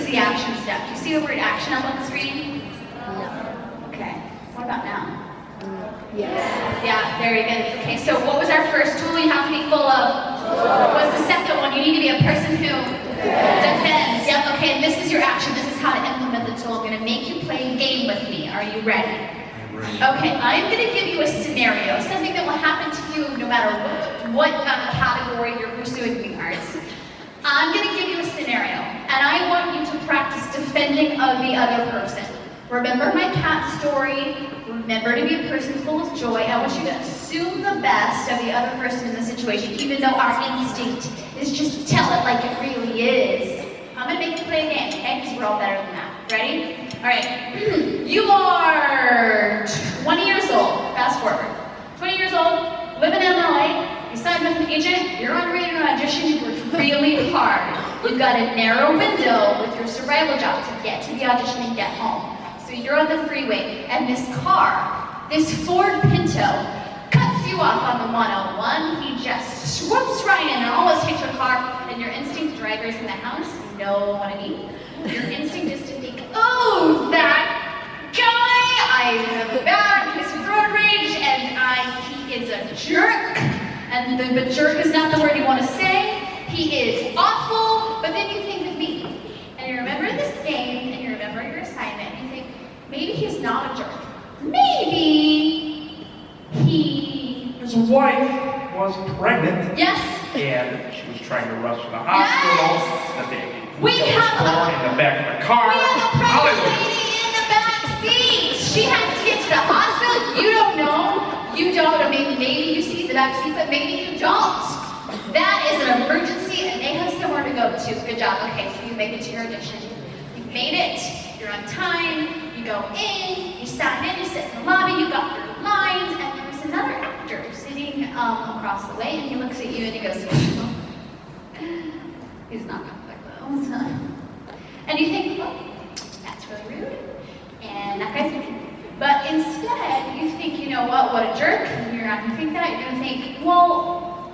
is the action step. Do you see the word action up on the screen? No. Okay. What about now? Yes. Yeah, very good. Okay, so what was our first tool you have to be full of? What's the second one? You need to be a person who defends. Yep, okay, and this is your action. This is how to implement the tool. I'm going to make you play a game with me. Are you ready? I'm ready. Okay, I'm going to give you a scenario, something that will happen to you no matter what category you're pursuing in the arts. I'm going to give you a scenario, and I want you to practice defending of the other person. Remember my cat story. Remember to be a person full of joy. I want you to assume the best of the other person in the situation, even though our instinct is just to tell it like it really is. I'm going to make you play a game, okay? Because we're all better than that. Ready? All right. You are 20 years old. Fast forward. 20 years old, living in LA. You signed with an agent. You're on your way to an audition. You worked really hard. You've got a narrow window with your survival job to get to the audition and get home. So you're on the freeway, and this car, this Ford Pinto, cuts you off on the 101. He just swoops right in and almost hits your car, and your instinct, drivers in the house, you know what I mean? Your instinct is to think, oh, that guy, I have a bad case of road rage, and he is a jerk. And but jerk is not the word you want to say. He is awful, but then you think of me. And you remember this game, and you remember your assignment, and you think, maybe he's not a jerk. Maybe His wife was pregnant. Yes. And she was trying to rush to the hospital. Yes. The We have in the back of the car. We have a pregnant lady in the back seat. She has to get to the hospital. You don't know. You don't. Or maybe you see the back seat, but maybe you don't. That is an emergency, and they have somewhere to go to. Good job. Okay, so you make it to your audition. You've made it. You're on time. You go in. You sign in. You sit in the lobby. You got your lines, and there's another actor sitting across the way, and he looks at you and he goes, he's not gonna like those. And you think, oh, that's really rude, and that guy's mean. But instead, you think, you know what a jerk. And you're not gonna think that. You're gonna think, well,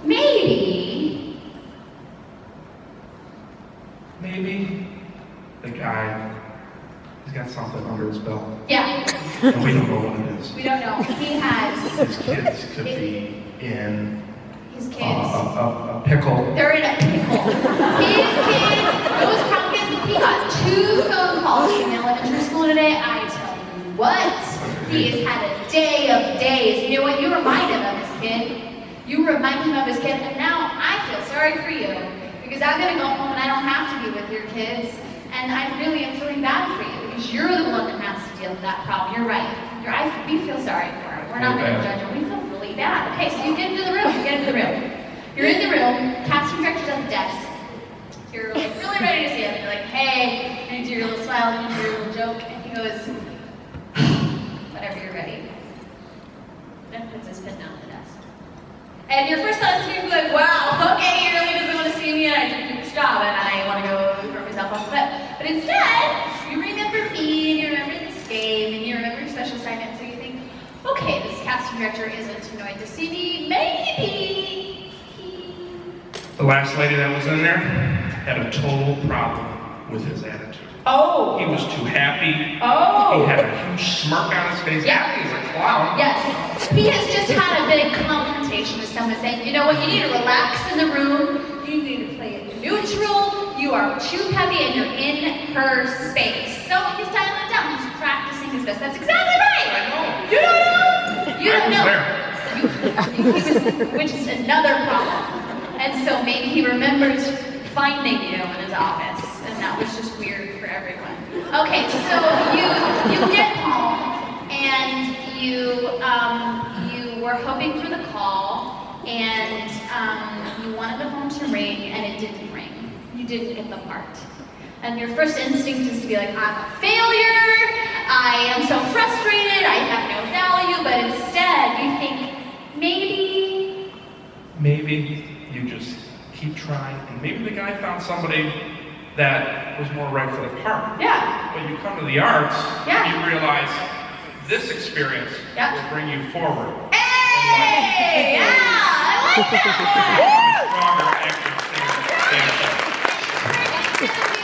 maybe the guy, he's got something under his belt. Yeah. And we don't know what it is. We don't know. He has. His kids could be in His kids. a pickle. They're in a pickle. His kids, those pumpkins, he got 2 phone calls from elementary school today. I tell you what, he has had a day of days. You know what? You remind him of his kid. You remind him of his kid, and now I feel sorry for you because I'm going to go home and I don't have to be with your kids, and I really am feeling bad for you because you're the one that has to deal with that problem. You're right. We feel sorry for her. We're not going to judge her. We feel really bad. Okay, so you get into the room. You're in the room. Casting director's at the desk. You're like really ready to see him. You're like, hey, and you do your little smile and you do your little joke, and he goes, whenever you're ready. Then puts his pen down on the desk. And your first thought is to be like, wow, okay, he really doesn't want to see me, and I did this job, and I want to go throw myself off the cliff. But instead, you remember me, and you remember this game, and you remember your special assignment, so you think, okay, this casting director isn't annoyed to see me, maybe The last lady that was in there had a total problem with his attitude. Oh. He was too happy. Oh. He had a huge smirk on his face. Yeah. Happy as a clown. Yes. He has just had a big confrontation with someone saying, you know what, you need to relax in the room. You need to play it neutral. You are too heavy and you're in her space. So he's dialing it down. He's practicing his best. That's exactly right. I know. You don't know. You don't know. There. Which is another problem. And so maybe he remembers finding you in his office. And that was just weird for everyone. Okay, so you get home and you were hoping for the call and you wanted the phone to ring and it didn't ring. You didn't get the part. And your first instinct is to be like, I'm a failure, I am so frustrated, I have no value, but instead you think, maybe you just keep trying, and maybe the guy found somebody that was more right for the part. Yeah. When you come to the arts, Yeah. you realize this experience will bring you forward. Hey! Yeah! I like that one! Stronger after the same.